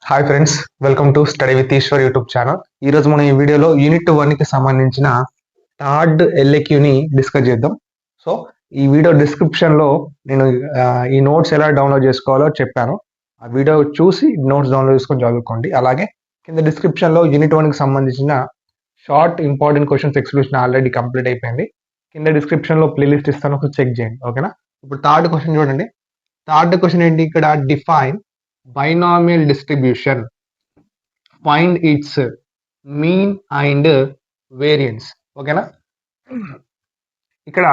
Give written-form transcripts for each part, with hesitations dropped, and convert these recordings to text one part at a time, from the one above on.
Hi friends, welcome to study with Eshwar YouTube channel. ఈరోజు మనం ఈ వీడియోలో యూనిట్ 1కి సంబంధించిన థర్డ్ ఎల్ఏక్యూని డిస్కస్ చేద్దాం. సో ఈ వీడియో డిస్క్రిప్షన్లో నేను ఈ నోట్స్ ఎలా డౌన్లోడ్ చేసుకోవాలో చెప్పాను. ఆ వీడియో చూసి నోట్స్ డౌన్లోడ్ చేసుకొని చదువుకోండి. అలాగే కింద డిస్క్రిప్షన్లో యూనిట్ 1కి సంబంధించిన short important questions explanation already complete అయిపోయింది. కింద డిస్క్రిప్షన్లో ప్లేలిస్ట్ ఇస్తాను, ఒకసారి చెక్ చేయండి. ఓకేనా? ఇప్పుడు థర్డ్ క్వశ్చన్ చూడండి. థర్డ్ క్వశ్చన్ ఏంటి? ఇక్కడ define binomial distribution, find its mean and variance. ఓకేనా? ఇక్కడ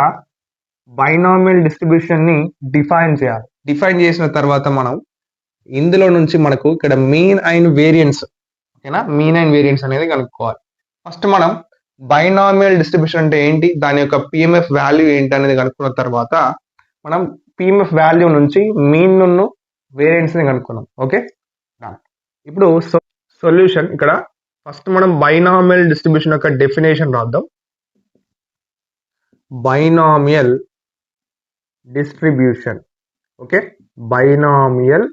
బైనామియల్ డిస్ట్రిబ్యూషన్ ని డిఫైన్ చేయాలి. డిఫైన్ చేసిన తర్వాత మనం ఇందులో నుంచి మనకు ఇక్కడ మీన్ అండ్ వేరియన్స్, ఓకేనా, మీన్ అండ్ వేరియన్స్ అనేది కనుక్కోవాలి. ఫస్ట్ మనం బైనామియల్ డిస్ట్రిబ్యూషన్ అంటే ఏంటి, దాని యొక్క పిఎంఎఫ్ వాల్యూ ఏంటి అనేది కనుక్కున్న తర్వాత మనం పిఎంఎఫ్ వాల్యూ నుంచి మీన్ ను వేరియన్స్ ని కనుక్కున్నాం. ఓకే, ఇప్పుడు సొల్యూషన్ ఇక్కడ ఫస్ట్ మనం బైనామియల్ డిస్ట్రిబ్యూషన్ యొక్క డెఫినేషన్ రాద్దాం. Binomial distribution, okay, binomial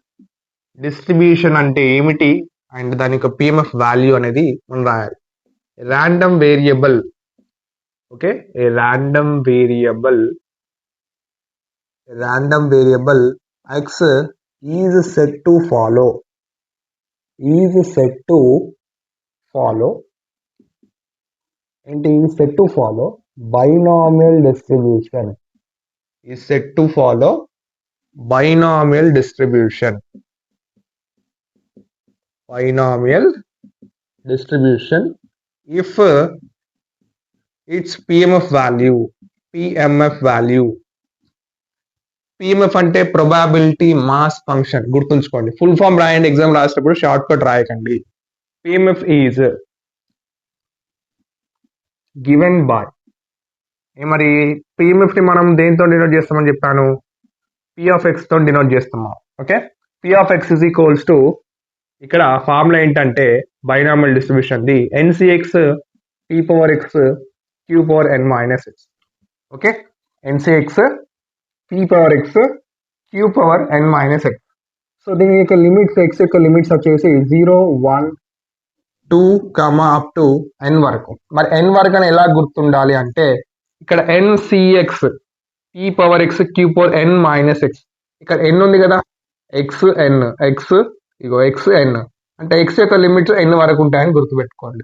distribution అంటే ఏమిటి అండ్ దాని యొక్క పిఎంఎఫ్ వాల్యూ అనేది మనం రాయాలి. Random variable, okay, A random variable x is set to follow binomial distribution, is set to follow binomial distribution if its PMF value PMF అంటే probability mass function, గుర్తుంచుకోండి. Full form రాయండి, exam రాసేటప్పుడు short cut రాయకండి. PMF is given by, మరి PMF ని మనం దేంతో denote చేస్తామని చెప్పాను? పి ఆఫ్ ఎక్స్ తో డినోట్ చేస్తాము. Okay, p of x is equals to, ఇక్కడ ఫార్ములా ఏంటంటే binomial distribution the nCx p power x q power n minus x. Okay, nCx p power x q power n minus x. So దీని యొక్క limits, x యొక్క limits వచ్చేసి 0 1 2 up to n వరకు. మరి n వరకు అని ఎలా గుర్తుండాలి అంటే ఇక్కడ ncx p power x q power n minus x, ఇక్కడ n ఉంది కదా, xn అంటే x యొక్క లిమిట్స్ n వరకు ఉంటాయని గుర్తుపెట్టుకోండి.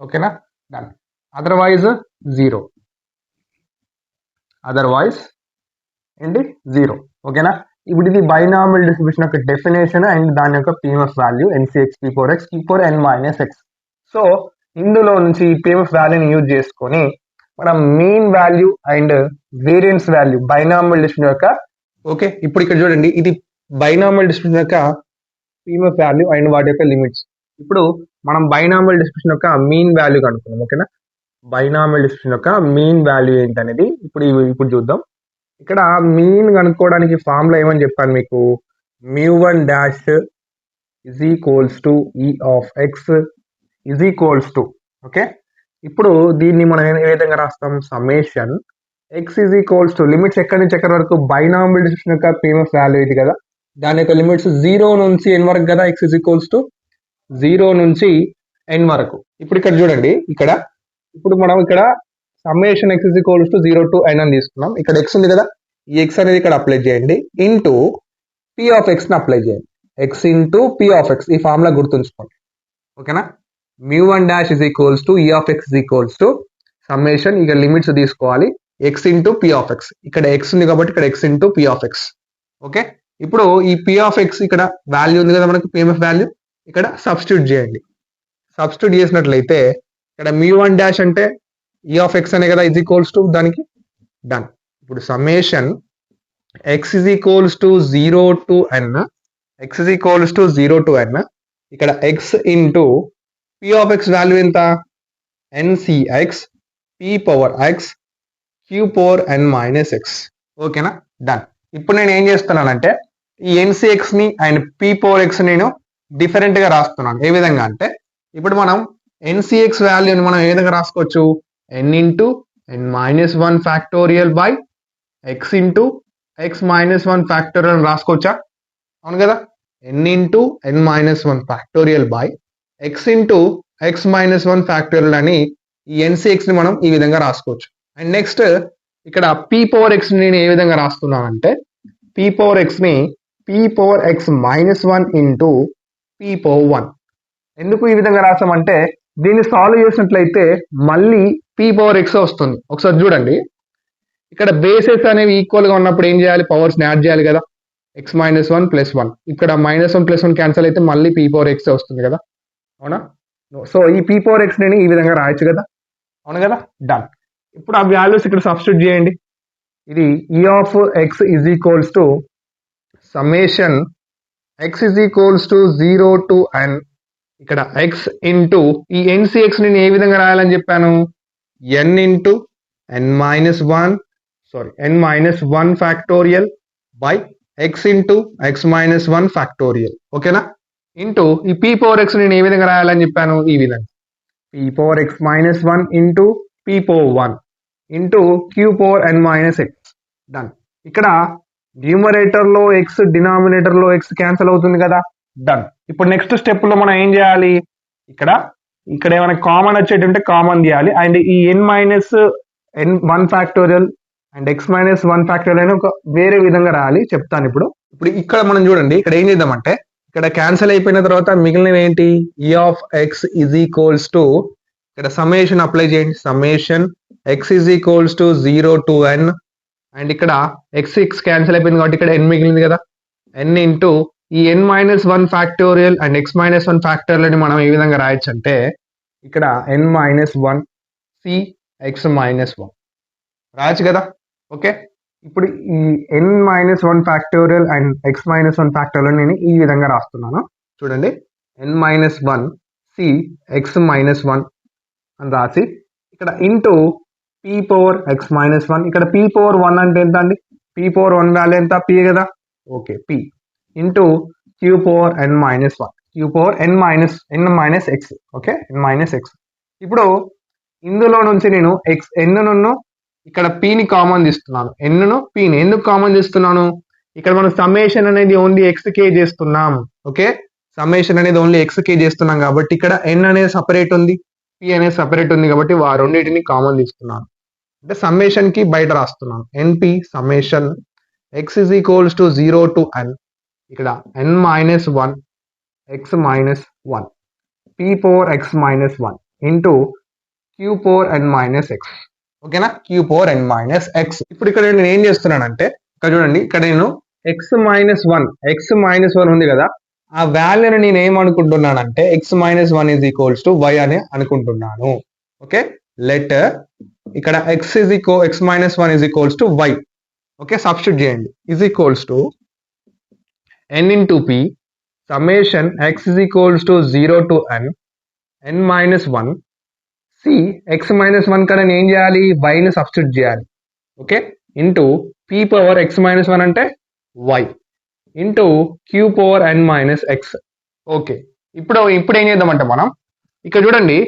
ఓకేనా? డన్. అదర్వైజ్ 0, ఏంటి 0. ఓకేనా? ఇప్పుడు ఇది బైనామియల్ డిస్ట్రిబ్యూషన్ యొక్క డెఫినేషన్ అండ్ దాని యొక్క PMF value ఎన్సిఎక్స్ p power x q power n minus x. So ఇందులో నుంచి ఈ పిఎంఎఫ్ వాల్యూని యూజ్ చేసుకొని మనం mean value and variance value binomial distribution యొక్క, ఓకే, ఇప్పుడు ఇక్కడ చూడండి, ఇది బైనామియల్ డిస్ట్రిబ్యూషన్ యొక్క పిఎంఎఫ్ వాల్యూ అండ్ వాటి యొక్క లిమిట్స్. ఇప్పుడు మనం బైనామియల్ డిస్ట్రిబ్యూషన్ యొక్క మీన్ వాల్యూ కనుక్కున్నాం. ఓకేనా? బైనామియల్ డిస్ట్రిబ్యూషన్ యొక్క మీన్ వాల్యూ ఏంటనేది ఇప్పుడు చూద్దాం. ఇక్కడ మీన్ కనుక్కోవడానికి ఫార్ములా ఏమని చెప్పాను మీకు? μ1 డాష్ ఇజ్ ఈక్వల్స్ టు ఈ of X is equals to, okay, ఇప్పుడు దీన్ని మనం ఏ విధంగా రాస్తాం? Summation x is equals to limits ఎక్కడి నుంచి ఎక్కడి వరకు? బైనామియల్ డిస్ట్రిబ్యూషన్ యొక్క పిఎంఎఫ్ వాల్యూ ఇది కదా, దాని యొక్క లిమిట్స్ 0 నుంచి n వరకు కదా, ఎక్స్ ఇజ్ ఈక్వల్స్ టు 0 నుంచి n వరకు. ఇప్పుడు ఇక్కడ చూడండి, ఇప్పుడు మనం ఇక్కడ summation x is equals to 0 to n అని తీసుకున్నాం. ఇక్కడ ఎక్స్ ఉంది కదా, ఈ ఎక్స్ అనేది ఇక్కడ అప్లై చేయండి, ఇంటూ పి ఆఫ్ ఎక్స్ ని అప్లై చేయండి. X into p of X, ఈ ఫార్ములా గుర్తుంచుకోండి. ఓకేనా? μ1 డాష్ ఇస్ ఈక్వల్స్ టు ఈ of x is equals to summation, ఇక్కడ లిమిట్స్ తీసుకోవాలి, X into p of X. ఇక్కడ ఎక్స్ ఉంది కాబట్టి ఇక్కడ x into p of X. Okay, ఇప్పుడు ఈ పి ఆఫ్ ఎక్స్ ఇక్కడ వాల్యూ ఉంది కదా మనకు, పిఎంఎఫ్ వాల్యూ, ఇక్కడ సబ్స్టిట్యూట్ చేయండి. సబ్స్టిట్యూట్ చేసినట్లయితే ఇక్కడ μ1 డాష్ అంటే ఈ ఆఫ్ ఎక్స్ అనే కదా, ఇజ్ ఈక్వల్స్ టు దానికి. డన్. ఇప్పుడు summation x is equals to 0 to n, x is equals to 0 to n, ఇక్కడ x into p of x value ఎంత? NCx p power x q power n minus x. ఓకేనా? Done. ఇప్పుడు నేను ఏం చేస్తున్నానంటే ఈ ఎన్సిఎక్స్ ని అండ్ పి పవర్ ఎక్స్ నేను డిఫరెంట్ గా రాస్తున్నాను. ఏ విధంగా అంటే ఇప్పుడు మనం ఎన్సిఎక్స్ వాల్యూని మనం ఏ విధంగా రాసుకోవచ్చు? n into n minus 1 factorial by x into x minus 1 factorial రాసుకోవచ్చా? అవును కదా? n into n minus 1 factorial by x into x minus 1 factorial అని ఈ ఎన్సిఎక్స్ని మనం ఈ విధంగా రాసుకోవచ్చు. అండ్ నెక్స్ట్ ఇక్కడ p పవర్ x నేను ఏ విధంగా రాస్తున్నానంటే p పవర్ xని p power x minus 1 into p power 1. ఎందుకు ఈ విధంగా రాసామంటే దీన్ని సాల్వ్ చేసినట్లయితే మళ్ళీ p పవర్ x వస్తుంది. ఒకసారి చూడండి, ఇక్కడ బేసెస్ అనేవి ఈక్వల్గా ఉన్నప్పుడు ఏం చేయాలి, పవర్స్ని యాడ్ చేయాలి కదా. x మైనస్ 1 ప్లస్ 1, ఇక్కడ మైనస్ 1 ప్లస్ 1 క్యాన్సిల్ అయితే మళ్ళీ p పవర్ x వస్తుంది కదా, అవునా. సో ఈ p పవర్ x నేను ఈ విధంగా రాయొచ్చు కదా, అవును కదా. డన్. ఇప్పుడు ఆ వాల్యూస్ ఇక్కడ సబ్స్టిట్యూట్ చేయండి. ఇది e of x is equals to summation x is equals to 0 to n, ఇక్కడ x ఇంటూ ఈ NCX నేను ఏ విధంగా రాయాలని చెప్పాను, n into n minus 1 factorial by x into x minus 1 factorial, ఓకేనా. ఇంటూ ఈ p పవర్ x నేను ఏ విధంగా రాయాలని చెప్పాను, ఈ విధంగా p power x minus 1 into p power 1 into q power n minus x. Done. ఇక్కడ న్యూమరేటర్లో x డినామినేటర్లో x క్యాన్సిల్ అవుతుంది కదా. డన్. ఇప్పుడు నెక్స్ట్ స్టెప్లో మనం ఏం చేయాలి, ఇక్కడ ఏమైనా కామన్ వచ్చేటంటే కామన్ తీయాలి. అండ్ ఈ n minus n1 factorial and x minus 1 factorial అని ఒక వేరే విధంగా రాయాలి, చెప్తాను ఇప్పుడు. ఇక్కడ మనం చూడండి, ఇక్కడ ఏం చేద్దామంటే ఇక్కడ క్యాన్సిల్ అయిపోయిన తర్వాత మిగిలినవి ఏంటి, e of x is equals to ఇక్కడ సమ్మేషన్ అప్లై చేయండి, summation x is equals to 0 to n, and ఇక్కడ x క్యాన్సిల్ అయిపోయింది కాబట్టి ఇక్కడ n మిగిలింది కదా, n ఇంటూ ఈ n minus 1 factorial and x minus 1 factorial అని మనం ఏ విధంగా రాయొచ్చు అంటే ఇక్కడ n minus 1 c x minus 1 రాయొచ్చు కదా, ఓకే. ఇప్పుడు ఈ n minus 1 factorial and x minus 1 factorial నేను ఈ విధంగా రాస్తున్నాను, చూడండి. n minus 1 c x minus 1 అని రాసి ఇక్కడ into p power x minus 1, ఇక్కడ p పవర్ 1 అంటే ఎంత అండి, p పవర్ 1 వాల్యూ ఎంత, p కదా, okay, p into q power n minus 1, q power n minus x, okay, n minus x. ఇప్పుడు ఇందులో నుంచి నేను n ను ఇక్కడ p ని కామన్ తీస్తున్నాను, n ను p ని ఎందుకు కామన్ తీస్తున్నాను, ఇక్కడ మనం సమ్మేషన్ అనేది ఓన్లీ x కే చేస్తున్నాం, ఓకే. సమ్మేషన్ అనేది ఓన్లీ x కే చేస్తున్నాం కాబట్టి ఇక్కడ n అనేది సపరేట్ ఉంది, p అనేది సపరేట్ ఉంది కాబట్టి ఆ రెండింటిని కామన్ తీసుకున్నాను. అంటే సమ్మేషన్ కి బయట రాస్తున్నాను, np summation x is equals to 0 to n, ఇక్కడ n minus 1 x minus 1 p power x minus 1 into q power n minus x, ఓకేనా, q power n minus x. ఇప్పుడు ఇక్కడ నేను ఏం చేస్తున్నానంటే ఇక్కడ చూడండి, ఇక్కడ నేను x మైనస్ 1 ఉంది కదా, ఆ వాల్యూని నేను ఏమనుకుంటున్నానంటే x minus 1 is equals to y అని అనుకుంటున్నాను, ఓకే. లెట్ ఇక్కడ x minus 1 is equals to y, okay, substitute చేయండి, is equals to n into p summation x is equals to 0 to n minus 1 c x minus 1 కదా నేను ఏం చేయాలి, y ని substitute చేయాలి, okay, into p power x minus 1 అంటే y into q power n minus x, okay. ఇప్పుడు ఏం చేద్దామంటే మనం ఇక్కడ చూడండి,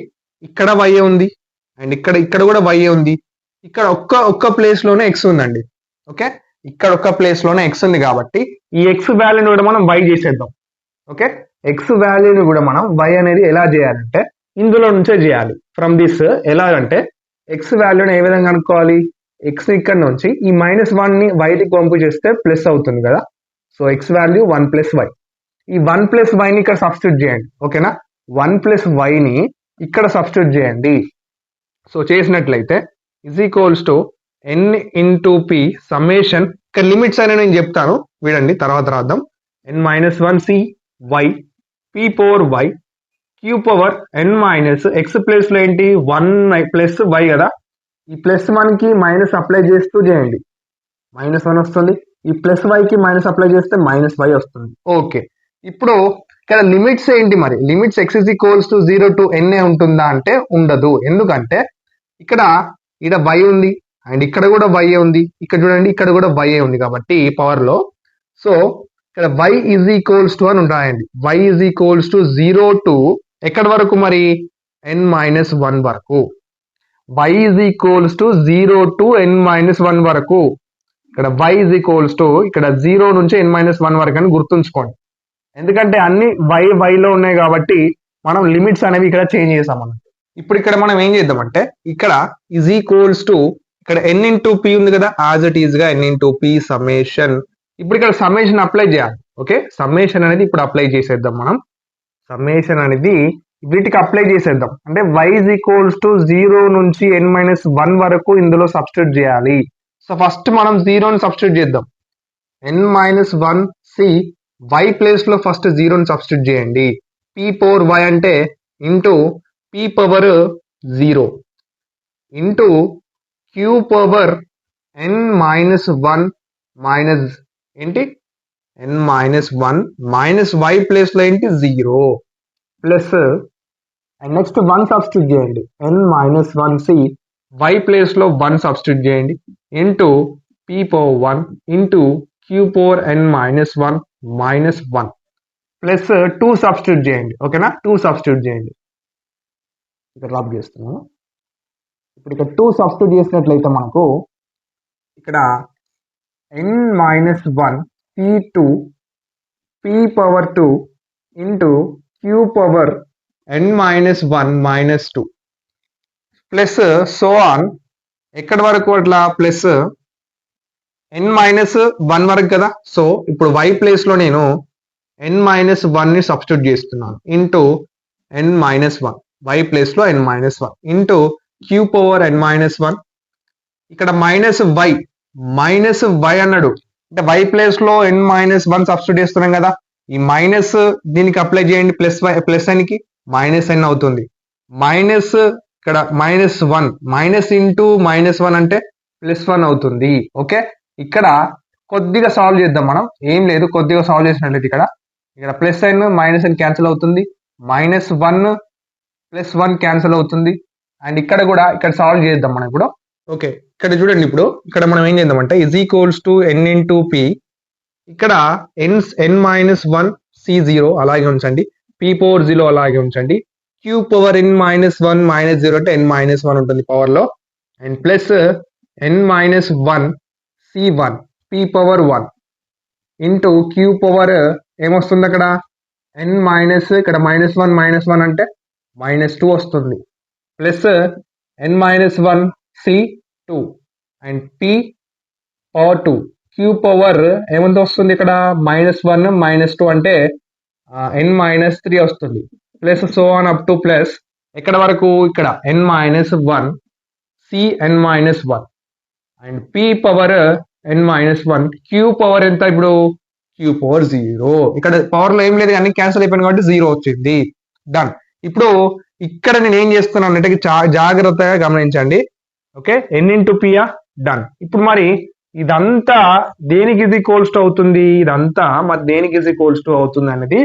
ఇక్కడ y ఉంది అండ్ ఇక్కడ కూడా y ఉంది, ఇక్కడ ఒక్క ప్లేస్ లోనే x ఉందండి, ఓకే. ఇక్కడ ఒక్క ప్లేస్ లోనే x ఉంది కాబట్టి ఈ x వాల్యూని కూడా మనం y చేసేద్దాం, ఓకే. x వాల్యూని కూడా మనం y అనేది ఎలా చేయాలంటే ఇందులో నుంచే చేయాలి, ఫ్రమ్ దిస్. ఎలా అంటే x వాల్యూని ఏ విధంగా అనుకోవాలి, x ఇక్కడ నుంచి ఈ -1 ని y కి పంపు చేస్తే ప్లస్ అవుతుంది కదా, so x value 1 plus y, ఈ 1 ప్లస్ y ని ఇక్కడ సబ్స్టిట్యూట్ చేయండి, ఓకేనా. 1 ప్లస్ y ని ఇక్కడ సబ్స్టిట్యూట్ చేయండి, సో చేసినట్లయితే is equals to n into p summation, ఇక్కడ లిమిట్స్ అని నేను చెప్తాను వినండి, తర్వాత రాద్దాం. n minus 1 c y p power y q power n minus x place లో ఏంటి 1 ప్లస్ y కదా, ఈ ప్లస్ 1 కి మైనస్ అప్లై చేస్తూ చేయండి, -1 వస్తుంది, ఈ ప్లస్ y కి మైనస్ అప్లై చేస్తే -y వస్తుంది, ఓకే. ఇప్పుడు ఇక్కడ లిమిట్స్ ఏంటి మరి, limits x is equals to 0 to n ఉంటుందా అంటే ఉండదు, ఎందుకంటే ఇక్కడ y ఉంది అండ్ ఇక్కడ కూడా y ఉంది, ఇక్కడ చూడండి ఇక్కడ కూడా y ఉంది కాబట్టి పవర్ లో, సో ఇక్కడ y ఈజ్ ఈక్వల్స్ టు అని ఉంటాయండి, y is equals to 0 to ఎక్కడి వరకు మరి n మైనస్ 1 వరకు, y is equals to 0 to n minus 1 వరకు, ఇక్కడ y ఈజ్ ఈక్వల్స్ టు ఇక్కడ 0 నుంచి n మైనస్ 1 వరకు అని గుర్తుంచుకోండి, ఎందుకంటే అన్ని వైలో ఉన్నాయి కాబట్టి మనం లిమిట్స్ అనేవి ఇక్కడ చేంజ్ చేసాం అన్నట్టు. ఇప్పుడు ఇక్కడ మనం ఏం చేద్దామంటే ఇక్కడ ఈజ్ ఈక్వల్స్ టు ఇక్కడ ఎన్ ఇంటూ పి ఉంది కదా, యాజ్ ఇట్ ఈజ్ గా ఎన్ ఇంటూ పి సమ్మేషన్. ఇప్పుడు ఇక్కడ సమ్మేషన్ అప్లై చేయాలి. ఓకే, సమ్మేషన్ అనేది ఇప్పుడు అప్లై చేసేద్దాం మనం. సమ్మేషన్ అనేది వీటికి అప్లై చేసేద్దాం. అంటే y ఈజ్ ఈక్వల్స్ టు 0 నుంచి n-1 వరకు ఇందులో సబ్స్టిట్యూట్ చేయాలి. సో ఫస్ట్ మనం 0ని సబ్స్టిట్యూట్ చేద్దాం. n-1 సి y ప్లేస్ లో ఫస్ట్ 0ని సబ్స్టిట్యూట్ చేయండి. p పవర్ y అంటే into p power 0 into q power n-1 minus ఏంటి n-1 మైనస్ y ప్లేస్ లో ఏంటి 0 ప్లస్ అండ్ నెక్స్ట్ 1 సబ్స్టిట్యూట్ చేయండి. n-1 సి y ప్లేస్ లో 1 సబ్స్టిట్యూట్ చేయండి into p power 1 into q power n-1 minus 1 plus 2 substitute చేయండి. ఓకేనా, 2 substitute చేయండి. ఇక్కడ రబ్ చేస్తున్నాను. ఇప్పుడు ఇక్కడ 2 సబ్స్టిట్యూట్ చేసినట్లయితే మనకు ఇక్కడ n-1 c2 p power 2 into q power n-1 minus 2 plus so on ఎక్కడి వరకు అట్లా ప్లస్ n-1 వరకు కదా. సో ఇప్పుడు y ప్లేస్ లో నేను n-1 ని సబ్స్టిట్యూట్ చేస్తున్నాను ఇంటూ n-1 y ప్లేస్ లో n-1 into q power n-1 ఇక్కడ మైనస్ y అన్నాడు అంటే y ప్లేస్ లో n-1 సబ్స్టిట్యూట్ చేస్తున్నాం కదా. ఈ మైనస్ దీనికి అప్లై చేయండి, ప్లస్ n కి మైనస్ n అవుతుంది. మైనస్ ఇక్కడ -1 మైనస్ ఇంటూ -1 అంటే +1 అవుతుంది. ఓకే, ఇక్కడ కొద్దిగా సాల్వ్ చేద్దాం మనం. ఏం లేదు, కొద్దిగా సాల్వ్ చేసినట్లయితే ఇక్కడ plus n minus n cancel అవుతుంది, -1 +1 క్యాన్సిల్ అవుతుంది. అండ్ ఇక్కడ కూడా ఇక్కడ సాల్వ్ చేద్దాం మనం ఇప్పుడు. ఓకే, ఇక్కడ చూడండి. ఇప్పుడు ఇక్కడ మనం ఏం చేద్దామంటే is equals to n into P, ఇక్కడ n-1 c0 అలాగే ఉంచండి, p పవర్ 0 అలాగే ఉంచండి, q పవర్ n-1 మైనస్ 0 అంటే n-1 ఉంటుంది పవర్ లో, and plus n-1 c1 p power 1 into q power ఏమొస్తుంది అక్కడ ఇక్కడ -1 అంటే -2 వస్తుంది, plus n-1 c2 and p power 2 q power ఏమంత వస్తుంది ఇక్కడ -1 -2 అంటే n-3 వస్తుంది, plus so on up to plus ఎక్కడ వరకు ఇక్కడ n-1 cn-1 and p power n-1 q power ఎంత ఇప్పుడు q పవర్ 0. ఇక్కడ పవర్ లో ఏం లేదు కానీ క్యాన్సిల్ అయిపోయింది కాబట్టి 0 వచ్చింది. డన్. ఇప్పుడు ఇక్కడ నేను ఏం చేస్తున్నాను అంటే జాగ్రత్తగా గమనించండి. Okay, n into p done. ఇప్పుడు మరి ఇదంతా దేనికి ఈజ్ ఈక్వల్స్ టు అవుతుంది, ఇదంతా మరి దేనికి ఈజ్ ఈక్వల్స్ టు అవుతుంది అనేది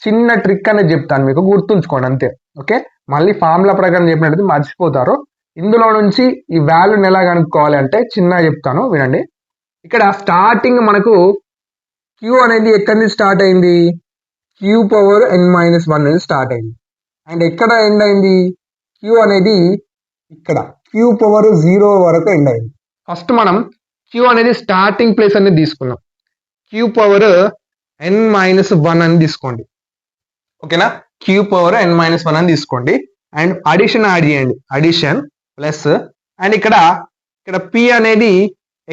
చిన్న ట్రిక్ అనేది చెప్తాను మీకు, గుర్తుంచుకోండి అంతే. ఓకే, మళ్ళీ ఫార్ములా ప్రకారం చెప్పినట్టు మర్చిపోతారు. ఇందులో నుంచి ఈ వాల్యూని ఎలా కనుక్కోవాలి అంటే చిన్నగా చెప్తాను వినండి. ఇక్కడ స్టార్టింగ్ మనకు q అనేది ఎక్కడి నుంచి స్టార్ట్ అయింది, q పవర్ n-1 నుంచి స్టార్ట్ అయింది. అండ్ ఎక్కడ ఎండ్ అయింది, q అనేది ఇక్కడ q పవర్ 0 వరకు ఎండ్ అయింది. ఫస్ట్ మనం q అనేది స్టార్టింగ్ ప్లేస్ అనేది తీసుకున్నాం, q పవర్ n-1 అని తీసుకోండి. ఓకేనా, q పవర్ n-1 అని తీసుకోండి. అండ్ అడిషన్ యాడ్ చేయండి, అడిషన్ ప్లస్ అండ్ ఇక్కడ p అనేది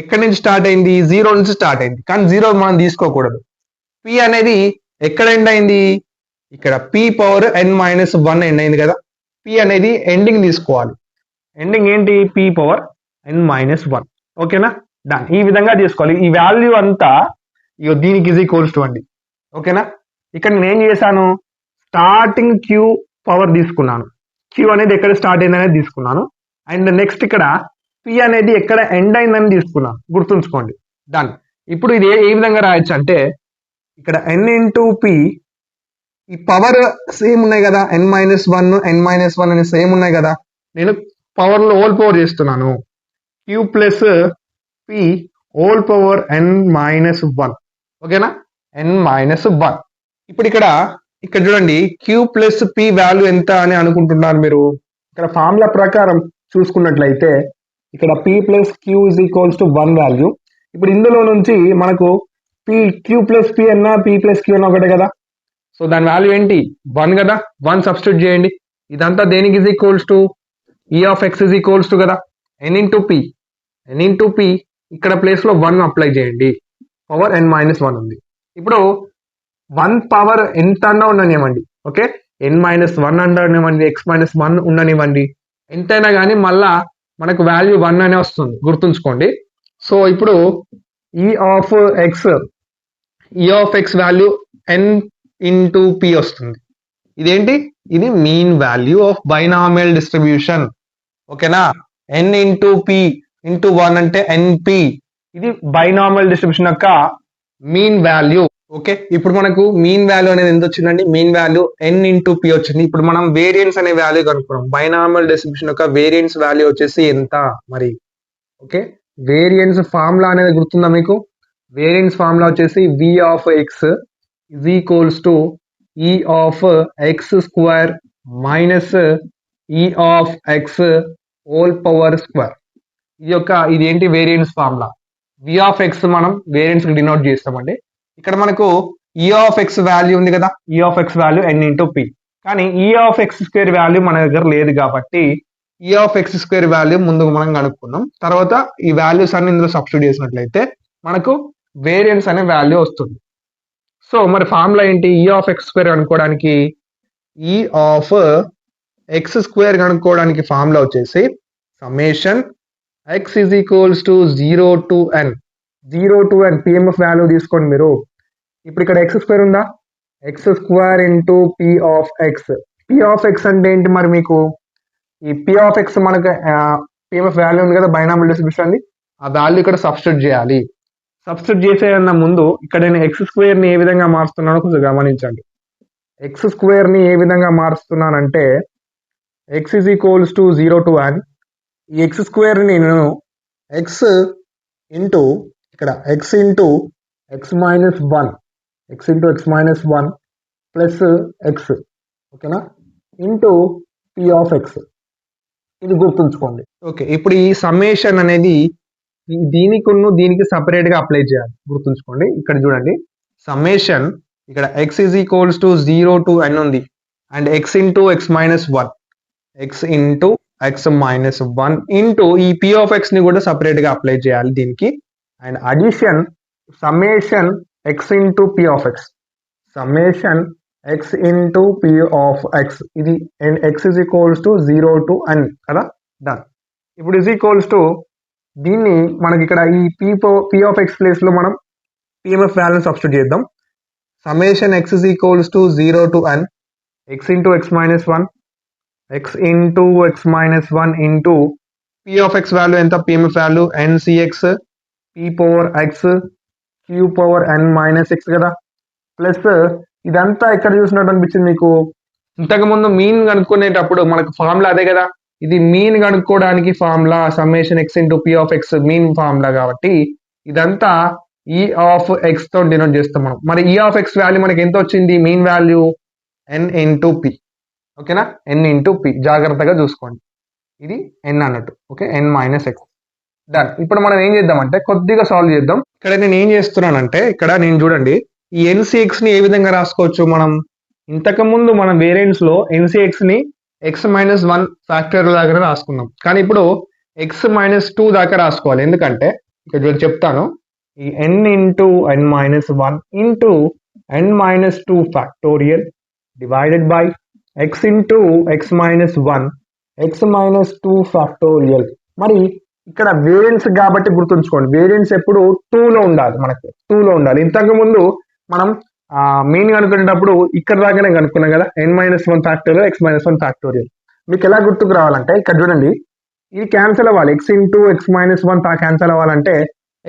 ఎక్కడి నుంచి స్టార్ట్ అయింది, 0 నుంచి స్టార్ట్ అయింది. కానీ 0 మనం తీసుకోకూడదు. p అనేది ఎక్కడ ఎండ్ అయింది, ఇక్కడ p పవర్ n-1 ఎండ్ అయింది కదా. p అనేది ఎండింగ్ తీసుకోవాలి. ఎండింగ్ ఏంటి, p పవర్ n-1. ఓకేనా, డన్. ఈ విధంగా తీసుకోవాలి. ఈ వాల్యూ అంతా దీనికి ఈజ్ ఈక్వల్స్ టు అండి. ఓకేనా, ఇక్కడ నేను ఏం చేశాను, స్టార్టింగ్ q పవర్ తీసుకున్నాను, q అనేది ఎక్కడ స్టార్ట్ అయింది అనేది తీసుకున్నాను. అండ్ నెక్స్ట్ ఇక్కడ p అనేది ఎక్కడ ఎండ్ అయిందని తీసుకున్నాను, గుర్తుంచుకోండి. డన్. ఇప్పుడు ఇది ఏ విధంగా రాయొచ్చు అంటే ఇక్కడ n ఇంటూ p, ఈ పవర్ సేమ్ ఉన్నాయి కదా, n-1 అని సేమ్ ఉన్నాయి కదా, నేను పవర్ లో హోల్ పవర్ చేస్తున్నాను, q plus p whole power n-1. ఓకేనా, n-1. ఇప్పుడు ఇక్కడ చూడండి q ప్లస్ p వాల్యూ ఎంత అని అనుకుంటున్నారు మీరు. ఇక్కడ ఫార్ములా ప్రకారం చూసుకున్నట్లయితే ఇక్కడ p plus q is equals to 1 value. ఇప్పుడు ఇందులో నుంచి మనకు q ప్లస్ p అన్నా p ప్లస్ q అన్నా ఒకటే కదా. సో దాని వాల్యూ ఏంటి 1 కదా, 1 సబ్స్టిట్యూట్ చేయండి. ఇదంతా దేనికి ఈజ్ ఈక్వల్స్ టు ఈ of X is equals to కదా ఎన్ ఇంటూ పి, ఇక్కడ ప్లేస్ లో 1 అప్లై చేయండి, పవర్ n మైనస్ 1 ఉంది. ఇప్పుడు 1 పవర్ ఎంత అన్నా ఉండనివ్వండి, ఓకే, n మైనస్ 1 ఉండనివ్వండి, x మైనస్ 1 ఉండనివ్వండి, ఎంతైనా కానీ మళ్ళా మనకు వాల్యూ 1 అనే వస్తుంది, గుర్తుంచుకోండి. సో ఇప్పుడు ఈ of x value n into P వస్తుంది. ఇదేంటి, ఇది mean value of binomial distribution, ఓకేనా. n ఇంటూ పి ఇంటూ 1 అంటే ఎన్పి, ఇది బైనామియల్ డిస్ట్రిబ్యూషన్ యొక్క మీన్ వాల్యూ. ఓకే, ఇప్పుడు మనకు మీన్ వాల్యూ అనేది ఎంత వచ్చిందండి, mean value n into P వచ్చింది. ఇప్పుడు మనం వేరియన్స్ అనే వాల్యూ కనుక్కున్నాం. బైనామియల్ డిస్ట్రిబ్యూషన్ యొక్క వేరియన్స్ వాల్యూ వచ్చేసి ఎంత మరి, ఓకే. వేరియన్స్ ఫార్ములా అనేది గుర్తుందా మీకు, వేరియన్స్ ఫార్ములా వచ్చేసి v of X is equals to e of x square minus e of x whole power square. ఇది ఏంటి, variance formula. v of X మనం వేరియన్స్ కి డినోట్ చేస్తామండి. ఇక్కడ మనకు e ఆఫ్ ఎక్స్ వాల్యూ ఉంది కదా, e of x value n into P, కానీ e of X square value మన దగ్గర లేదు కాబట్టి e of X square value ముందుకు మనం కనుక్కున్నాం. తర్వాత ఈ వాల్యూస్ అన్ని ఇందులో సబ్స్టిట్యూట్ చేసినట్లయితే మనకు వేరియన్స్ అనే వాల్యూ వస్తుంది. సో మరి ఫార్ములా ఏంటి, ఈ ఆఫ్ ఎక్స్ స్క్వేర్ కనుక్కోవడానికి, ఈ ఆఫ్ ఎక్స్ స్క్వేర్ కనుక్కోవడానికి ఫార్ములా వచ్చేసి summation x is equals to 0 to n PMF value తీసుకోండి మీరు. ఇప్పుడు ఇక్కడ ఎక్స్ స్క్వేర్ ఉందా, X square into p of X. P of X అంటే ఏంటి మరి మీకు, ఈ పి ఆఫ్ ఎక్స్ మనకు పిఎంఎఫ్ వాల్యూ ఉంది కదా బైనామియల్ డిస్ట్రిబ్యూషన్ అది, ఆ వాల్యూ ఇక్కడ సబ్స్టిట్యూట్ చేయాలి. సబ్స్టిట్యూట్ చేసేయన్న ముందు ఇక్కడ నేను ఎక్స్ స్క్వేర్ ని ఏ విధంగా మారుస్తున్నానో కొంచెం గమనించండి. ఎక్స్ స్క్వేర్ ని ఏ విధంగా మారుస్తున్నానంటే x is equals to 0 to n. ఈ ఎక్స్ స్క్వేర్ ని నేను ఎక్స్ ఇంటూ ఇక్కడ x into x minus 1 plus x, ఓకేనా, ఇంటూ పి ఆఫ్ ఎక్స్, ఇది గుర్తుంచుకోండి. ఓకే, ఇప్పుడు ఈ సమ్మేషన్ అనేది దీనికి సపరేట్ గా అప్లై చేయాలి, గుర్తుంచుకోండి. ఇక్కడ చూడండి, సమ్మేషన్ ఇక్కడ x is equals to 0 to n ఉంది, and x into x minus 1 into ఈ పి ఆఫ్ ఎక్స్ ని కూడా సపరేట్ గా అప్లై చేయాలి దీనికి, and addition summation x into p of x, summation x into p of x, ఇది x is equals to 0 to n కదా, done. ఇప్పుడు is equals to దీన్ని మనకి ఇక్కడ ఈ పి ఆఫ్ ఎక్స్ ప్లేస్ లో మనం పిఎంఎఫ్ వాల్యూ సబ్స్టిట్యూట్ చేద్దాం. Summation x is equals to 0 to n x into x minus 1 into p of x value ఎంత, PMF value ఎన్సిఎక్స్ p power x q power n minus x కదా, plus ఇదంతా ఎక్కడ చూసినట్టు అనిపించింది మీకు, ఇంతకుముందు మీన్ కనుక్కునేటప్పుడు మనకు ఫార్ములా అదే కదా, ఇది మీన్ కనుక్కోవడానికి formula summation x into p of X mean formula, కాబట్టి ఇదంతా ఈ ఆఫ్ ఎక్స్ తో డినోట్ చేస్తాం మనం. మరి ఈ ఆఫ్ ఎక్స్ వాల్యూ మనకి ఎంత వచ్చింది, mean value n into P, ఓకేనా, n ఇంటూ పి, జాగ్రత్తగా చూసుకోండి, ఇది n అన్నట్టు, okay, n minus X, done. ఇప్పుడు మనం ఏం చేద్దామంటే కొద్దిగా సాల్వ్ చేద్దాం. ఇక్కడ నేను ఏం చేస్తున్నానంటే, ఇక్కడ నేను చూడండి ఈ ఎన్సిఎక్స్ ని ఏ విధంగా రాసుకోవచ్చు, మనం ఇంతకుముందు మనం వేరియన్స్ లో ఎన్సిఎక్స్ ని ఎక్స్ మైనస్ 1 ఫ్యాక్టోరియల్ దాకా రాసుకున్నాం, కానీ ఇప్పుడు ఎక్స్ మైనస్ 2 దాకా రాసుకోవాలి. ఎందుకంటే ఇక్కడ చెప్తాను, ఈ n into n minus 1 into n minus 2 factorial divided by x into x minus 2 factorial. మరి ఇక్కడ వేరియన్స్ కాబట్టి గుర్తుంచుకోండి, వేరియన్స్ ఎప్పుడు 2 లో ఉండాలి, మనకు 2 లో ఉండాలి. ఇంతకు ముందు మనం మీన్ కనుక్కునేటప్పుడు ఇక్కడ దాకానే కనుక్కున్నాం కదా, n minus 1 factorial X minus 1 factorial. మీకు ఎలా గుర్తుకు రావాలంటే ఇక్కడ చూడండి, ఇది క్యాన్సిల్ అవ్వాలి, X into x minus 1 cancel అవ్వాలంటే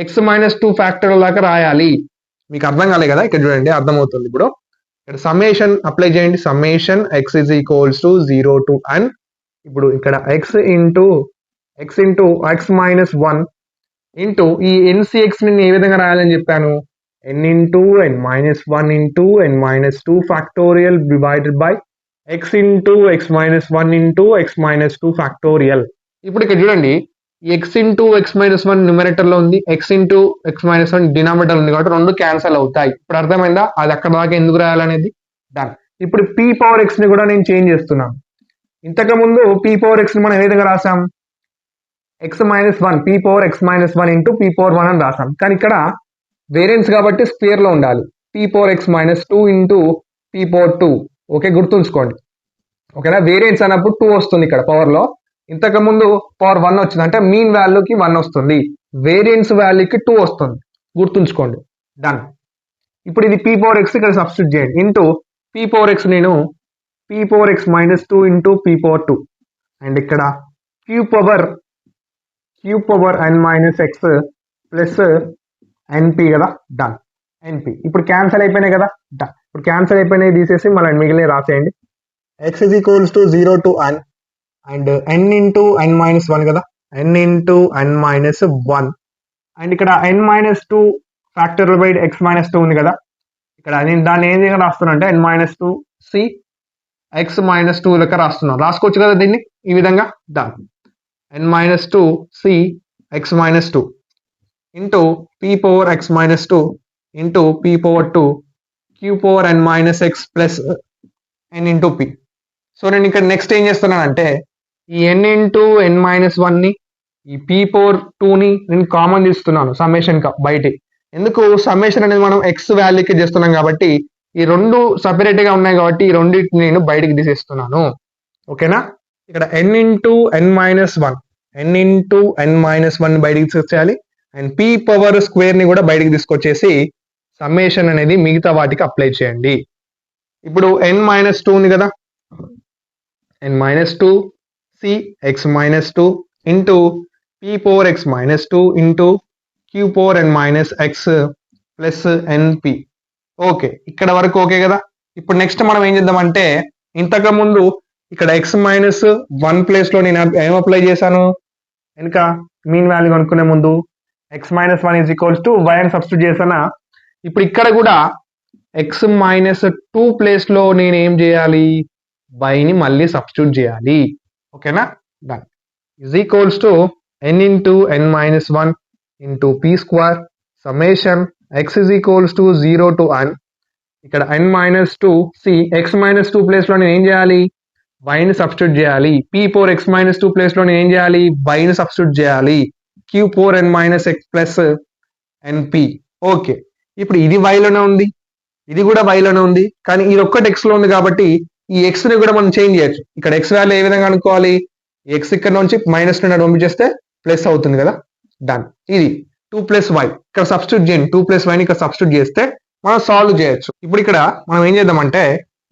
ఎక్స్ మైనస్ 2 ఫ్యాక్టోరియల్ దాకా రాయాలి. మీకు అర్థం కాలే కదా, ఇక్కడ చూడండి అర్థమవుతుంది. ఇప్పుడు ఇక్కడ సమ్మేషన్ అప్లై చేయండి, summation x is equals to 0 to n. ఇప్పుడు ఇక్కడ x into x minus 1 into ఈ ఎన్సిఎక్స్ ని ఏ విధంగా రాయాలని చెప్పాను, n into n minus 1 into n minus 2 factorial divided by x into x minus 1 into x minus 2 factorial. ఇప్పుడు ఇక్కడ చూడండి, X into x minus 1 numerator లో ఉంది, X into x minus 1 denominator ఉంది, కాబట్టి రెండు క్యాన్సల్ అవుతాయి. ఇప్పుడు అర్థమైందా అది అక్కడ దాకా ఎందుకు రాయాలనేది. డన్. ఇప్పుడు పీ పవర్ ఎక్స్ ని కూడా నేను చేంజ్ చేస్తున్నాను. ఇంతకు ముందు పీ పవర్ ఎక్స్ ని మనం ఏ విధంగా రాసాం, X minus one, P power X minus one into p power one అని రాసాం. కానీ ఇక్కడ వేరియన్స్ కాబట్టి స్క్వేర్ లో ఉండాలి. P power X minus two into p power two. Okay, గుర్తుంచుకోండి. ఓకేనా, వేరియన్స్ అన్నప్పుడు టూ వస్తుంది ఇక్కడ పవర్ లో. ఇంతకు ముందు పవర్ వన్ వచ్చింది అంటే మీన్ వాల్యూకి వన్ వస్తుంది, వేరియన్స్ వాల్యూకి టూ వస్తుంది, గుర్తుంచుకోండి. డన్. ఇప్పుడు ఇది పీ పవర్ ఎక్స్ ఇక్కడ సబ్స్టిట్యూట్ చేయండి. ఇంటూ పీ పవర్ ఎక్స్ నేను P power X minus two into p power two, and ఇక్కడ queue power n minus X plus ఎన్పి కదా. డన్. ఎన్పి ఇప్పుడు క్యాన్సల్ అయిపోయినాయి కదా. డన్. ఇప్పుడు క్యాన్సల్ అయిపోయినాయి తీసేసి మళ్ళీ మిగిలిన రాసేయండి. x is equals to 0 to n and n into n minus 1 కదా, n into n minus 1, and ఇక్కడ n minus 2 factorial by x minus 2 ఉంది కదా. ఇక్కడ నేను దాన్ని ఏం చేయాలి రాస్తున్నా అంటే n minus 2 c x minus 2 లెక్క రాస్తున్నాను. రాసుకోవచ్చు కదా దీన్ని ఈ విధంగా. Done. n minus 2 c x minus 2 into p power x minus 2 into p power 2 q power n minus x plus n into p. So నేను ఇక్కడ నెక్స్ట్ ఏం చేస్తున్నానంటే ఈ n ఇంటూ n మైనస్ వన్ని ఈ p పవర్ టూని నేను common తీస్తున్నాను సమ్మేషన్ బయట. ఎందుకు సమ్మేషన్ అనేది మనం x వాల్యూకి చేస్తున్నాం కాబట్టి ఈ రెండు సపరేట్ గా ఉన్నాయి కాబట్టి ఈ రెండింటిని నేను బయటికి తీసేస్తున్నాను. ఓకేనా, ఇక్కడ n into n minus one, n into n minus one బయటికి తీసుకొచ్చేయాలి, అండ్ p పవర్ స్క్వేర్ ని కూడా బయటికి తీసుకొచ్చేసి సమ్మేషన్ అనేది మిగతా వాటికి అప్లై చేయండి. ఇప్పుడు n మైనస్ టూ ఉంది కదా, n minus 2 c x minus 2 into p power x minus 2 into q power n minus x plus np. Okay, ఇక్కడ వరకు ఓకే కదా. ఇప్పుడు నెక్స్ట్ మనం ఏం చేద్దామంటే ఇంతకు ముందు ఇక్కడ x మైనస్ వన్ ప్లేస్ లో నేను ఏం అప్లై చేశాను, వెనుక మీన్ వాల్యూ కనుక్కునే ముందు x minus one is equals to y అని సబ్స్టిట్యూట్ చేశానా. ఇప్పుడు ఇక్కడ కూడా x మైనస్ టూ ప్లేస్ లో నేను ఏం చేయాలి, y ని మళ్ళీ సబ్స్టిట్యూట్ చేయాలి. ఓకేనా, done. Is equals to n into n minus one into p square summation x is equals to 0 to n. ఇక్కడ n minus two c x minus two place లో నేను ఏం చేయాలి, y ని సబ్స్టిట్యూట్ చేయాలి. p power x minus two place లో నేను ఏం చేయాలి, y ని సబ్స్టిట్యూట్ చేయాలి. q power n minus x plus np. Okay, ఇప్పుడు ఇది y లోనే ఉంది, ఇది కూడా y లోనే ఉంది, కానీ ఇది ఒక్కటి x లో ఉంది కాబట్టి ఈ x ని కూడా మనం చేంజ్ చేయొచ్చు. ఇక్కడ x వాల్యూ ఏ విధంగా అనుకోవాలి, x ఇక్కడ నుంచి మైనస్ నుండి పంపించేస్తే ప్లస్ అవుతుంది కదా. డన్. ఇది 2 ప్లస్ వై ఇక్కడ సబ్స్టిట్యూట్ చేయండి, 2 ప్లస్ వైని ఇక్కడ సబ్స్టిట్యూట్ చేస్తే మనం సాల్వ్ చేయొచ్చు. ఇప్పుడు ఇక్కడ మనం ఏం చేద్దామంటే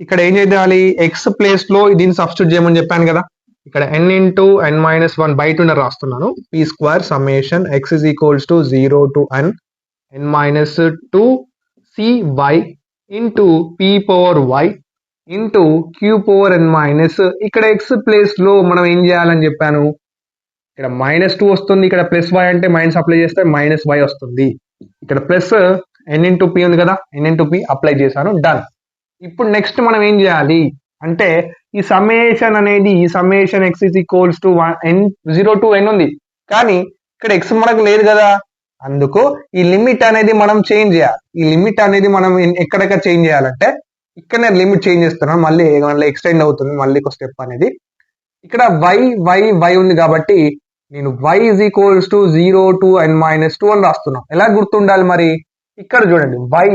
ఇక్కడ ఏం చేయాలి, x ప్లేస్ లో దీన్ని సబ్స్టిట్యూట్ చేయమని చెప్పాను కదా. ఇక్కడ n into n minus one బయట ఉన్న రాస్తున్నాను, p square summation x is equals to 0 to n n minus two c y into p power y into q power n minus, ఇక్కడ ఎక్స్ ప్లేస్ లో మనం ఏం చేయాలని చెప్పాను, ఇక్కడ మైనస్ టూ వస్తుంది, ఇక్కడ ప్లస్ వై అంటే మైనస్ అప్లై చేస్తే మైనస్ వై వస్తుంది. ఇక్కడ ప్లస్ ఎన్ ఇంటూ పి ఉంది కదా, ఎన్ ఇంటూ పి అప్లై చేశాను. డన్. ఇప్పుడు నెక్స్ట్ మనం ఏం చేయాలి అంటే ఈ సమ్మేషన్ అనేది ఈ summation x is equals to n 0 to n ఉంది, కానీ ఇక్కడ ఎక్స్ మనకు లేదు కదా, అందుకు ఈ లిమిట్ అనేది మనం చేంజ్ చేయాలి. ఈ లిమిట్ అనేది మనం ఎక్కడెక్కడ చేంజ్ చేయాలంటే ఇక్కడ నేను లిమిట్ చేంజ్ చేస్తున్నాను, మళ్ళీ ఎక్స్టెండ్ అవుతుంది మళ్ళీ ఒక స్టెప్ అనేది. ఇక్కడ y ఉంది కాబట్టి నేను y is equals to 0 to n minus 2 అని రాస్తున్నాను. ఎలా గుర్తుండాలి మరి, ఇక్కడ చూడండి y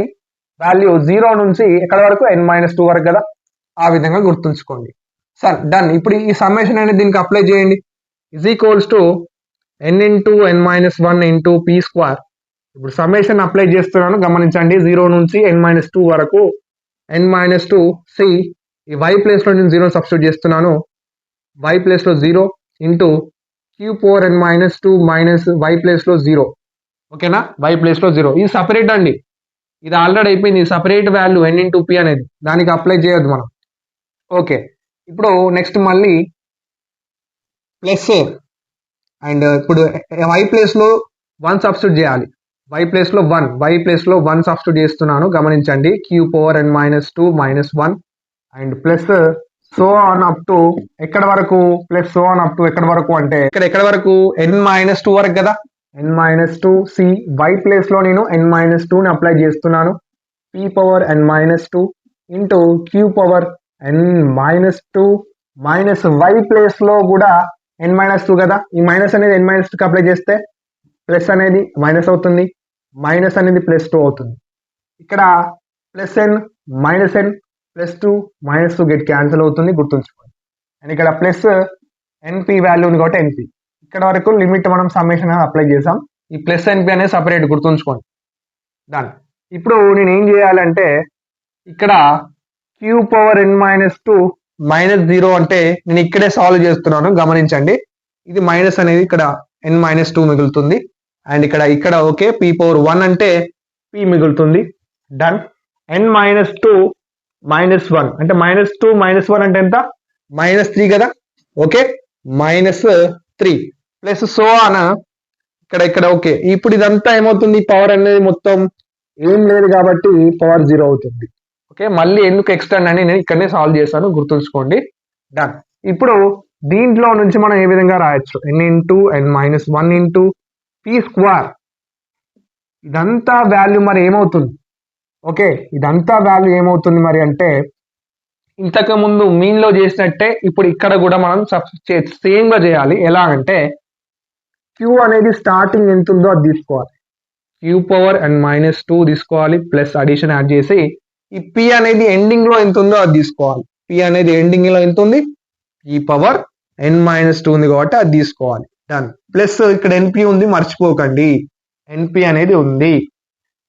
వాల్యూ 0 నుంచి ఎక్కడ వరకు n మైనస్ 2 వరకు కదా, ఆ విధంగా గుర్తుంచుకోండి. సరే, డన్. ఇప్పుడు ఈ సమ్మేషన్ అనేది దీనికి అప్లై చేయండి. Is equals to n into n minus one into p square. ఇప్పుడు సమ్మేషన్ అప్లై చేస్తున్నాను, గమనించండి. 0 నుంచి n మైనస్ 2 వరకు n మైనస్ టూ సి ఈ y ప్లేస్ లో నేను 0 సబ్స్టిట్యూట్ చేస్తున్నాను, y ప్లేస్ లో 0 into q power n minus two minus y place లో 0. ఓకేనా, y ప్లేస్ లో 0 ఇది సపరేట్ అండి, ఇది ఆల్రెడీ అయిపోయింది. Separate value n into P అనేది దానికి అప్లై చేయొద్దు మనం. ఓకే, ఇప్పుడు నెక్స్ట్ మళ్ళీ ప్లస్ అండ్ ఇప్పుడు y ప్లేస్ లో 1 సబ్స్టిట్యూట్ చేయాలి, y ప్లేస్ లో 1 సబ్స్టిట్యూట్ చేస్తున్నాను, గమనించండి. Q power n minus two minus 1 and plus so on up to ఎక్కడ వరకు, plus so on up to ఎక్కడ వరకు అంటే ఇక్కడ ఎక్కడ వరకు n మైనస్ టూ వరకు కదా, n minus two c y place లో నేను n మైనస్ టూ ని అప్లై చేస్తున్నాను, p power n minus two into q power n-2 minus y ప్లేస్లో కూడా n-2 కదా, ఈ మైనస్ అనేది n-2కి అప్లై చేస్తే ప్లస్ అనేది మైనస్ అవుతుంది, మైనస్ అనేది +2 అవుతుంది. ఇక్కడ +n -n +2 -2 గెట్ క్యాన్సిల్ అవుతుంది, గుర్తుంచుకోండి. అండ్ ఇక్కడ ప్లస్ NP వాల్యూ ఉంది కాబట్టి NP. ఇక్కడ వరకు లిమిట్ మనం సమ్మేషన్ అప్లై చేసాం. ఈ ప్లస్ NP అనేది సపరేట్, గుర్తుంచుకోండి. దాని ఇప్పుడు నేను ఏం చేయాలంటే ఇక్కడ క్యూ పవర్ n-2 -0 అంటే నేను ఇక్కడే సాల్వ్ చేస్తున్నాను, గమనించండి. ఇది మైనస్ అనేది ఇక్కడ n-2 మిగులుతుంది. అండ్ ఇక్కడ ఓకే p పవర్ 1 అంటే p మిగులుతుంది. డన్. n-2 -1 అంటే -2 -1 అంటే ఎంత, -3 కదా. ఓకే, -3 ప్లస్ సో ఆన్ ఇక్కడ ఓకే. ఇప్పుడు ఇదంతా ఏమవుతుంది, పవర్ అనేది మొత్తం ఏం లేదు కాబట్టి పవర్ 0 అవుతుంది. ఓకే, మళ్ళీ ఎందుకు ఎక్స్టెండ్ అని నేను ఇక్కడనే సాల్వ్ చేస్తాను, గుర్తుంచుకోండి. డన్. ఇప్పుడు దీంట్లో నుంచి మనం ఏ విధంగా రాయొచ్చు, n-n-1 ఇంటూ p². ఇదంతా వాల్యూ మరి ఏమవుతుంది, ఓకే, ఇదంతా వాల్యూ ఏమవుతుంది మరి అంటే ఇంతకు ముందు మీన్లో చేసినట్టే ఇప్పుడు ఇక్కడ కూడా మనం సేమ్ గా చేయాలి. ఎలా అంటే క్యూ అనేది స్టార్టింగ్ ఎంత ఉందో అది తీసుకోవాలి, క్యూ పవర్ n-2 తీసుకోవాలి, ప్లస్ అడిషన్ యాడ్ చేసి ఈ p అనేది ఎండింగ్ లో ఎంత ఉందో అది తీసుకోవాలి. p అనేది ఎండింగ్ లో ఎంత ఉంది, ఈ పవర్ n-2 ఉంది కాబట్టి అది తీసుకోవాలి. డన్. ప్లస్ ఇక్కడ NP ఉంది, మర్చిపోకండి, NP అనేది ఉంది.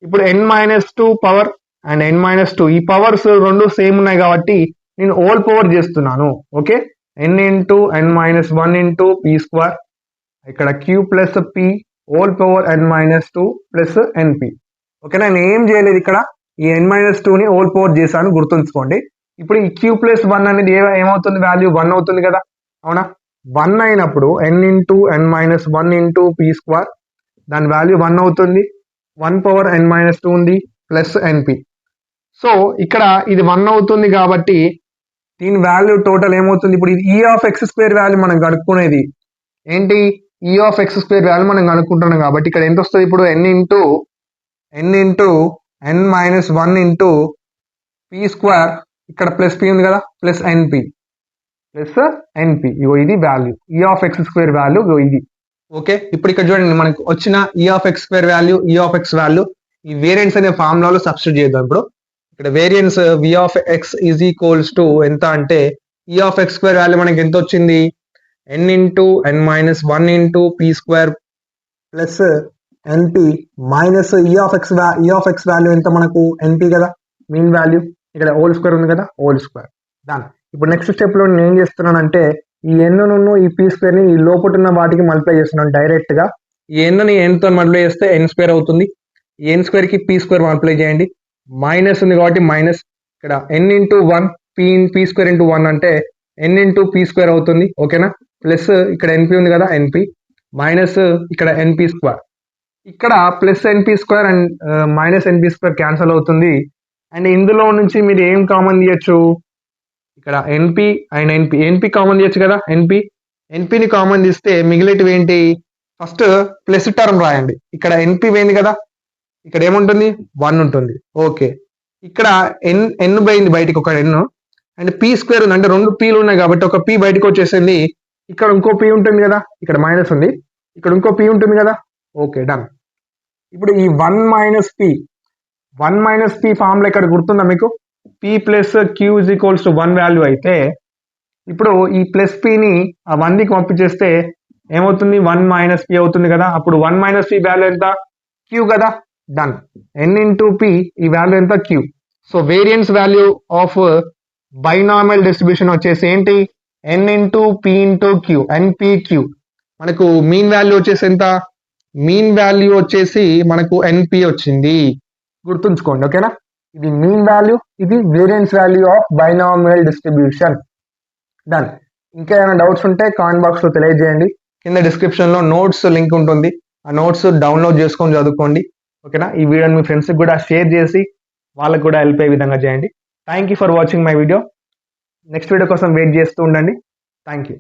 ఇప్పుడు n-2 పవర్ అండ్ n-2 ఈ పవర్స్ రెండు సేమ్ ఉన్నాయి కాబట్టి నేను హోల్ పవర్ చేస్తున్నాను. ఓకే, n-n-1 ఇంటూ p², ఇక్కడ q plus p whole power n-2 plus NP. Okay, నేను ఏం చేయలేదు, ఇక్కడ ఈ n-2ని హోల్ పవర్ చేశాను, గుర్తుంచుకోండి. ఇప్పుడు ఈ q ప్లస్ 1 అనేది ఏమవుతుంది, వాల్యూ 1 అవుతుంది కదా, అవునా. 1 అయినప్పుడు n-n-1 ఇంటూ p², దాని వాల్యూ 1 అవుతుంది. 1 పవర్ n-2 ఉంది ప్లస్ NP. సో ఇక్కడ ఇది 1 అవుతుంది కాబట్టి దీని వాల్యూ టోటల్ ఏమవుతుంది, ఇప్పుడు ఇది e(x²) వాల్యూ మనం కనుక్కునేది ఏంటి, e(x²) వాల్యూ మనం కనుక్కుంటున్నాం కాబట్టి ఇక్కడ ఎంత వస్తుంది, ఇప్పుడు n into n-1 into p², ఇక్కడ ప్లస్ p ఉంది కదా, ప్లస్ NP ఇగో ఇది వాల్యూ, e(x²) వాల్యూ ఇది. ఓకే, ఇప్పుడు ఇక్కడ చూడండి మనకు వచ్చిన e(x² వాల్యూ, e(x) వాల్యూ ఈ వేరియన్స్ అనే ఫార్ములాలో సబ్స్టిట్యూట్ చేద్దాం. ఇప్పుడు ఇక్కడ variance v(x) is equals to ఎంత అంటే e(x² వాల్యూ మనకి ఎంత వచ్చింది, n-n-1 into p² plus NP minus e(x) value ఎంత మనకు, NP కదా, మీన్ వాల్యూ. ఇక్కడ హోల్ స్క్వేర్ ఉంది కదా, హోల్ స్క్వేర్. దాని ఇప్పుడు నెక్స్ట్ స్టెప్ లో నేను ఏం చేస్తున్నానంటే ఈ n ఈ p² ని ఈ లోపల ఉన్న వాటికి మల్టిప్లై చేస్తున్నాను డైరెక్ట్ గా. ఈ n ని n తో మల్టిప్లై చేస్తే n² అవుతుంది, n² కి p² మల్టిప్లై చేయండి, మైనస్ ఉంది కాబట్టి మైనస్, ఇక్కడ n-1 p² ఇంటూ 1 అంటే n ఇంటూ p² అవుతుంది. ఓకేనా, ప్లస్ ఇక్కడ NP ఉంది కదా, NP మైనస్ ఇక్కడ NP², ఇక్కడ plus NP² and minus NP² cancel అవుతుంది. అండ్ ఇందులో నుంచి మీరు ఏం కామన్ తీయచ్చు, ఇక్కడ NP అండ్ NP కామన్ తీయచ్చు కదా, NPని కామన్ తీస్తే మిగిలేటివి ఏంటి, ఫస్ట్ ప్లస్ టర్మ్ రాయండి. ఇక్కడ NP పోయింది కదా, ఇక్కడ ఏముంటుంది, 1 ఉంటుంది. ఓకే, ఇక్కడ n పోయింది బయటికి, ఒక n అండ్ p² ఉంది అంటే రెండు pలు ఉన్నాయి కాబట్టి ఒక p బయటకు వచ్చేసింది. ఇక్కడ ఇంకో p ఉంటుంది కదా, ఇక్కడ మైనస్ ఉంది, ఇక్కడ ఇంకో p ఉంటుంది కదా. Okay, done. ఇప్పుడు ఈ 1 మైనస్ p ఫార్ములా ఇక్కడ గుర్తుందా మీకు, p plus q is equals to 1 value అయితే ఇప్పుడు ఈ ప్లస్ pని ఆ 1కి పంపించేస్తే ఏమవుతుంది, 1 మైనస్ p అవుతుంది కదా. అప్పుడు 1 మైనస్ p వాల్యూ ఎంత, q కదా. డన్. n ఇంటూ p ఈ వాల్యూ ఎంత, q. So variance value of binomial distribution వచ్చేసి ఏంటి, n into p into q, npq. మనకు మీన్ వాల్యూ వచ్చేసి ఎంత, మీన్ వాల్యూ వచ్చేసి మనకు NP వచ్చింది, గుర్తుంచుకోండి. ఓకేనా, ఇది మీన్ వాల్యూ, ఇది variance value of binomial distribution. Done. ఇంకా ఏమైనా డౌట్స్ ఉంటే కామెంట్ బాక్స్ లో తెలియజేయండి. కింద డిస్క్రిప్షన్ లో నోట్స్ లింక్ ఉంటుంది, ఆ నోట్స్ డౌన్లోడ్ చేసుకొని చదువుకోండి. ఓకేనా, ఈ వీడియోని మీ ఫ్రెండ్స్కి కూడా షేర్ చేసి వాళ్ళకు కూడా హెల్ప్ అయ్యే విధంగా చేయండి. Thank you for watching my video. Next video కోసం వెయిట్ చేస్తూ ఉండండి. Thank you.